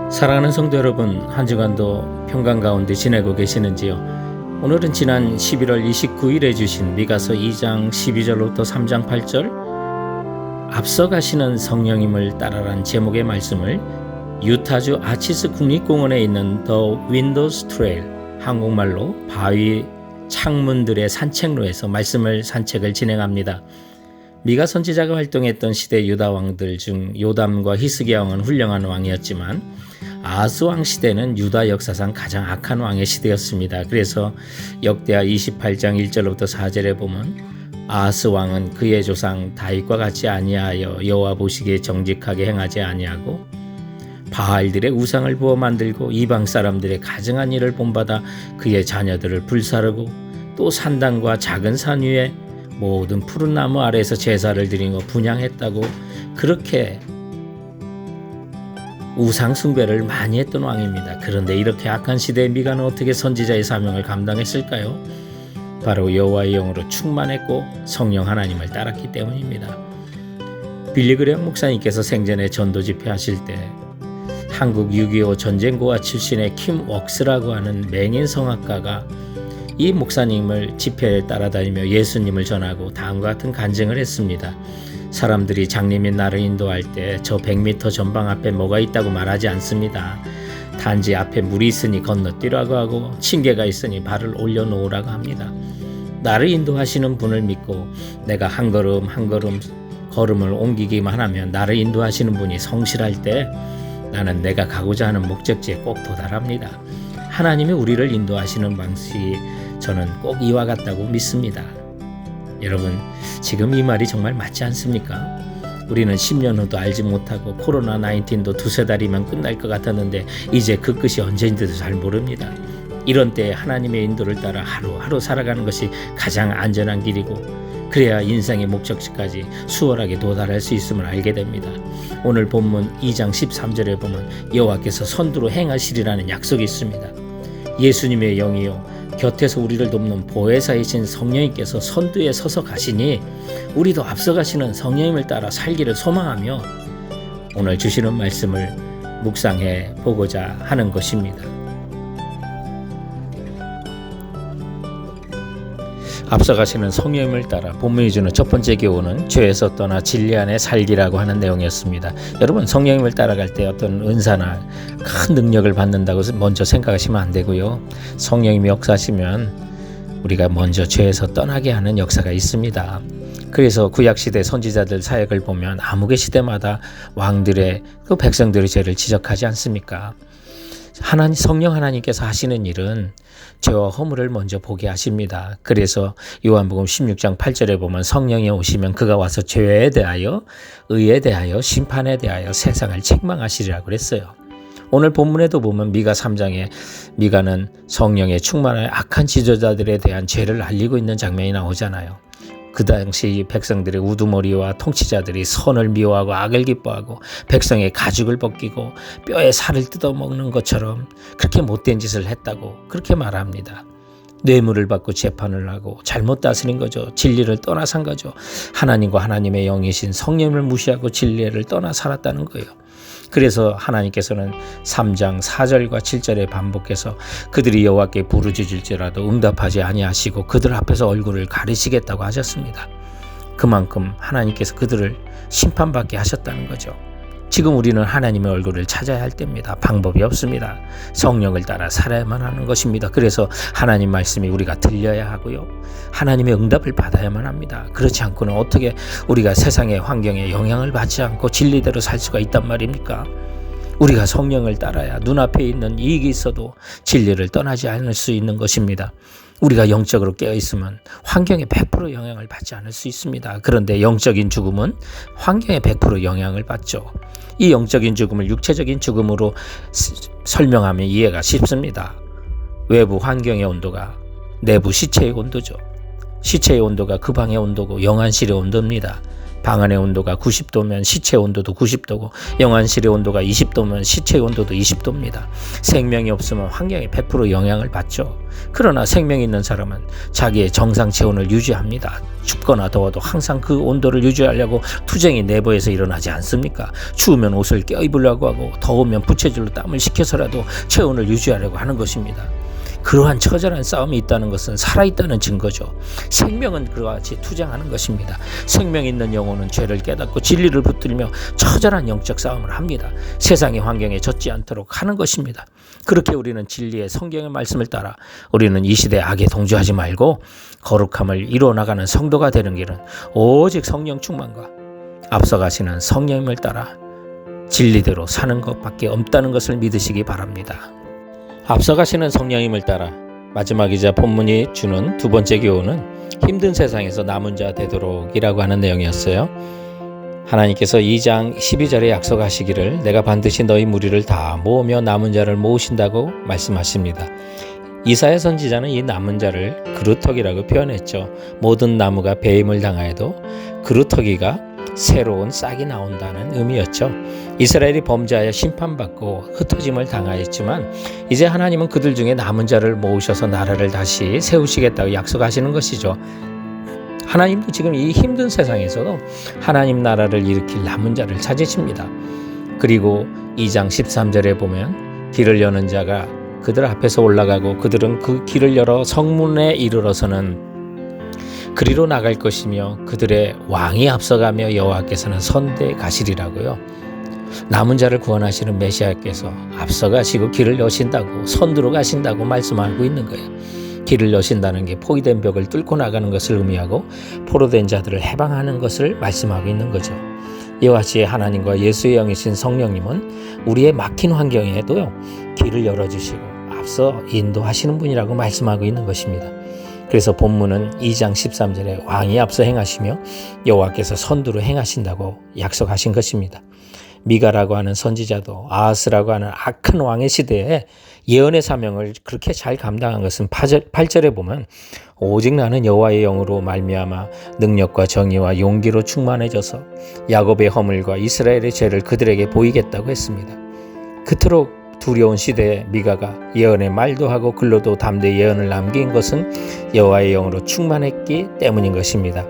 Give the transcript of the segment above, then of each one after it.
사랑하는 성도 여러분, 한 주간도 평강 가운데 지내고 계시는지요? 오늘은 지난 11월 29일에 주신 미가서 2장 12절로부터 3장 8절 앞서가시는 성령님을 따라란 제목의 말씀을 유타주 아치스 국립공원에 있는 더 윈도스 트레일, 한국말로 바위 창문들의 산책로에서 산책을 진행합니다. 미가 선지자가 활동했던 시대 유다 왕들 중 요담과 히스기야 왕은 훌륭한 왕이었지만 아하스 왕 시대는 유다 역사상 가장 악한 왕의 시대였습니다. 그래서 역대하 28장 1절부터 4절에 보면 아하스 왕은 그의 조상 다윗과 같이 아니하여 여호와 보시기에 정직하게 행하지 아니하고 바알들의 우상을 부어 만들고 이방 사람들의 가증한 일을 본받아 그의 자녀들을 불사르고 또 산당과 작은 산 위에 모든 푸른 나무 아래에서 제사를 드리고 분향했다고 그렇게 우상 숭배를 많이 했던 왕입니다. 그런데 이렇게 악한 시대에 미가는 어떻게 선지자의 사명을 감당했을까요? 바로 여호와의 영으로 충만했고 성령 하나님을 따랐기 때문입니다. 빌리 그레엄 목사님께서 생전에 전도 집회하실 때 한국 6.25 전쟁고아 출신의 킴 웍스라고 하는 맹인 성악가가 이 목사님을 집회에 따라다니며 예수님을 전하고 다음과 같은 간증을 했습니다. 사람들이 장님인 나를 인도할 때 저 100m 전방 앞에 뭐가 있다고 말하지 않습니다. 단지 앞에 물이 있으니 건너뛰라고 하고 층계가 있으니 발을 올려놓으라고 합니다. 나를 인도하시는 분을 믿고 내가 한 걸음 한 걸음 걸음을 옮기기만 하면 나를 인도하시는 분이 성실할 때 나는 내가 가고자 하는 목적지에 꼭 도달합니다. 하나님이 우리를 인도하시는 방식이 저는 꼭 이와 같다고 믿습니다. 여러분, 지금 이 말이 정말 맞지 않습니까? 우리는 10년 후도 알지 못하고 코로나19도 두세 달이면 끝날 것 같았는데 이제 그 끝이 언제인지도 잘 모릅니다. 이런 때에 하나님의 인도를 따라 하루하루 살아가는 것이 가장 안전한 길이고 그래야 인생의 목적지까지 수월하게 도달할 수 있음을 알게 됩니다. 오늘 본문 2장 13절에 보면 여호와께서 선두로 행하시리라는 약속이 있습니다. 예수님의 영이요 곁에서 우리를 돕는 보혜사이신 성령님께서 선두에 서서 가시니 우리도 앞서가시는 성령님을 따라 살기를 소망하며 오늘 주시는 말씀을 묵상해 보고자 하는 것입니다. 앞서가시는 성령님을 따라 본문이 주는 첫 번째 교훈은 죄에서 떠나 진리 안에 살기라고 하는 내용이었습니다. 여러분, 성령님을 따라갈 때 어떤 은사나 큰 능력을 받는다고 먼저 생각하시면 안 되고요. 성령님이 역사하시면 우리가 먼저 죄에서 떠나게 하는 역사가 있습니다. 그래서 구약시대 선지자들 사역을 보면 아무개 시대마다 왕들의 그 백성들의 죄를 지적하지 않습니까? 성령 하나님께서 하시는 일은 죄와 허물을 먼저 보게 하십니다. 그래서 요한복음 16장 8절에 보면 성령이 오시면 그가 와서 죄에 대하여 의에 대하여 심판에 대하여 세상을 책망하시리라고 그랬어요. 오늘 본문에도 보면 미가 3장에 미가는 성령의 충만한 악한 지도자들에 대한 죄를 알리고 있는 장면이 나오잖아요. 그 당시 백성들의 우두머리와 통치자들이 선을 미워하고 악을 기뻐하고 백성의 가죽을 벗기고 뼈에 살을 뜯어먹는 것처럼 그렇게 못된 짓을 했다고 그렇게 말합니다. 뇌물을 받고 재판을 하고 잘못 다스린 거죠. 진리를 떠나 산 거죠. 하나님과 하나님의 영이신 성령을 무시하고 진리를 떠나 살았다는 거예요. 그래서 하나님께서는 3장 4절과 7절에 반복해서 그들이 여호와께 부르짖을지라도 응답하지 아니하시고 그들 앞에서 얼굴을 가리시겠다고 하셨습니다. 그만큼 하나님께서 그들을 심판받게 하셨다는 거죠. 지금 우리는 하나님의 얼굴을 찾아야 할 때입니다. 방법이 없습니다. 성령을 따라 살아야만 하는 것입니다. 그래서 하나님 말씀이 우리가 들려야 하고요. 하나님의 응답을 받아야만 합니다. 그렇지 않고는 어떻게 우리가 세상의 환경에 영향을 받지 않고 진리대로 살 수가 있단 말입니까? 우리가 성령을 따라야 눈앞에 있는 이익이 있어도 진리를 떠나지 않을 수 있는 것입니다. 우리가 영적으로 깨어있으면 환경에 100% 영향을 받지 않을 수 있습니다. 그런데 영적인 죽음은 환경에 100% 영향을 받죠. 이 영적인 죽음을 육체적인 죽음으로 설명하면 이해가 쉽습니다. 외부 환경의 온도가 내부 시체의 온도죠. 시체의 온도가 그 방의 온도고 영안실의 온도입니다. 방 안의 온도가 90도면 시체 온도도 90도고 영안실의 온도가 20도면 시체의 온도도 20도입니다. 생명이 없으면 환경에 100% 영향을 받죠. 그러나 생명이 있는 사람은 자기의 정상 체온을 유지합니다. 춥거나 더워도 항상 그 온도를 유지하려고 투쟁이 내부에서 일어나지 않습니까? 추우면 옷을 껴입으려고 하고 더우면 부채질로 땀을 식혀서라도 체온을 유지하려고 하는 것입니다. 그러한 처절한 싸움이 있다는 것은 살아있다는 증거죠. 생명은 그와 같이 투쟁하는 것입니다. 생명 있는 영혼은 죄를 깨닫고 진리를 붙들며 처절한 영적 싸움을 합니다. 세상의 환경에 젖지 않도록 하는 것입니다. 그렇게 우리는 진리의 성경의 말씀을 따라 우리는 이 시대 악에 동조하지 말고 거룩함을 이루어나가는 성도가 되는 길은 오직 성령 충만과 앞서가시는 성령님을 따라 진리대로 사는 것밖에 없다는 것을 믿으시기 바랍니다. 앞서가시는 성령님을 따라 마지막이자 본문이 주는 두 번째 교훈은 힘든 세상에서 남은 자 되도록이라고 하는 내용이었어요. 하나님께서 2장 12절에 약속하시기를 내가 반드시 너희 무리를 다 모으며 남은 자를 모으신다고 말씀하십니다. 이사야 선지자는 이 남은 자를 그루터기라고 표현했죠. 모든 나무가 배임을 당하여도 그루터기가 새로운 싹이 나온다는 의미였죠. 이스라엘이 범죄하여 심판받고 흩어짐을 당하였지만 이제 하나님은 그들 중에 남은 자를 모으셔서 나라를 다시 세우시겠다고 약속하시는 것이죠. 하나님도 지금 이 힘든 세상에서도 하나님 나라를 일으킬 남은 자를 찾으십니다. 그리고 2장 13절에 보면 길을 여는 자가 그들 앞에서 올라가고 그들은 그 길을 열어 성문에 이르러서는 그리로 나갈 것이며 그들의 왕이 앞서가며 여호와께서는 선대에 가시리라고요. 남은 자를 구원하시는 메시아께서 앞서가시고 길을 여신다고 선두로 가신다고 말씀하고 있는 거예요. 길을 여신다는 게 포위된 벽을 뚫고 나가는 것을 의미하고 포로된 자들을 해방하는 것을 말씀하고 있는 거죠. 이와 같이 하나님과 예수의 영이신 성령님은 우리의 막힌 환경에도요 길을 열어주시고 앞서 인도하시는 분이라고 말씀하고 있는 것입니다. 그래서 본문은 2장 13절에 왕이 앞서 행하시며 여호와께서 선두로 행하신다고 약속하신 것입니다. 미가라고 하는 선지자도 아하스라고 하는 악한 왕의 시대에 예언의 사명을 그렇게 잘 감당한 것은 8절에 보면 오직 나는 여호와의 영으로 말미암아 능력과 정의와 용기로 충만해져서 야곱의 허물과 이스라엘의 죄를 그들에게 보이겠다고 했습니다. 그토록 두려운 시대에 미가가 예언의 말도 하고 글로도 담대히 예언을 남긴 것은 여호와의 영으로 충만했기 때문인 것입니다.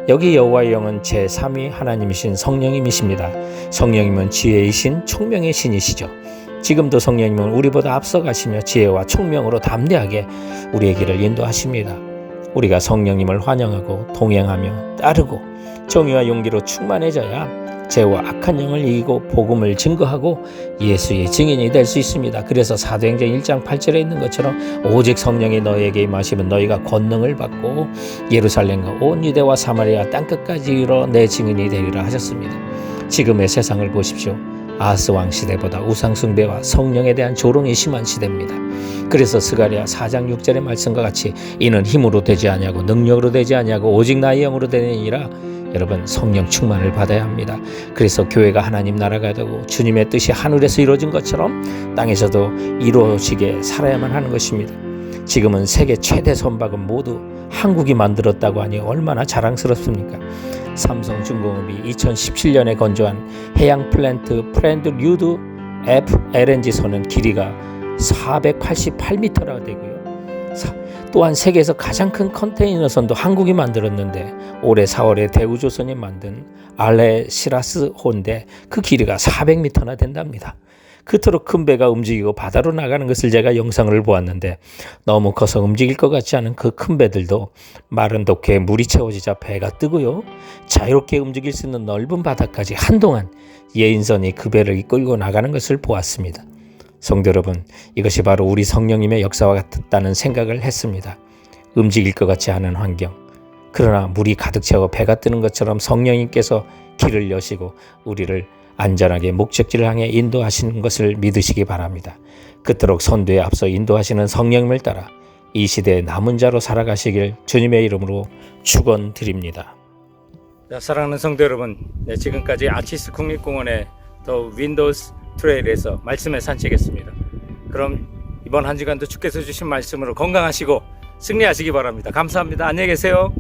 여기 여호와의 영은 제3위 하나님이신 성령님이십니다. 성령님은 지혜이신 총명의 신이시죠. 지금도 성령님은 우리보다 앞서가시며 지혜와 총명으로 담대하게 우리의 길을 인도하십니다. 우리가 성령님을 환영하고 동행하며 따르고 정의와 용기로 충만해져야 죄와 악한 영을 이기고 복음을 증거하고 예수의 증인이 될 수 있습니다. 그래서 사도행전 1장 8절에 있는 것처럼 오직 성령이 너희에게 임하시면 너희가 권능을 받고 예루살렘과 온 유대와 사마리아 땅끝까지 이르러 내 증인이 되리라 하셨습니다. 지금의 세상을 보십시오. 아하스 왕 시대보다 우상숭배와 성령에 대한 조롱이 심한 시대입니다. 그래서 스가랴 4장 6절의 말씀과 같이 이는 힘으로 되지 아니하고 능력으로 되지 아니하고 오직 나의 영으로 되느니라. 여러분 성령 충만을 받아야 합니다. 그래서 교회가 하나님 나라가 되고 주님의 뜻이 하늘에서 이루어진 것처럼 땅에서도 이루어지게 살아야만 하는 것입니다. 지금은 세계 최대 선박은 모두 한국이 만들었다고 하니 얼마나 자랑스럽습니까? 삼성중공업이 2017년에 건조한 해양 플랜트 프렌드 류드 F LNG선은 길이가 488m나 되고요. 또한 세계에서 가장 큰 컨테이너선도 한국이 만들었는데 올해 4월에 대우조선이 만든 알레시라스호인데 그 길이가 400m나 된답니다. 그토록 큰 배가 움직이고 바다로 나가는 것을 제가 영상을 보았는데 너무 커서 움직일 것 같지 않은 그 큰 배들도 마른 독해에 물이 채워지자 배가 뜨고요. 자유롭게 움직일 수 있는 넓은 바다까지 한동안 예인선이 그 배를 이끌고 나가는 것을 보았습니다. 성도 여러분, 이것이 바로 우리 성령님의 역사와 같다는 생각을 했습니다. 움직일 것 같지 않은 환경, 그러나 물이 가득 채워 배가 뜨는 것처럼 성령님께서 길을 여시고 우리를 안전하게 목적지를 향해 인도하시는 것을 믿으시기 바랍니다. 그토록 선두에 앞서 인도하시는 성령님을 따라 이 시대의 남은 자로 살아가시길 주님의 이름으로 축원드립니다. 사랑하는 성도 여러분, 지금까지 아치스 국립공원의 더 윈도우스 트레일에서 말씀의 산책했습니다. 그럼 이번 한 주간도 주께서 주신 말씀으로 건강하시고 승리하시기 바랍니다. 감사합니다. 안녕히 계세요.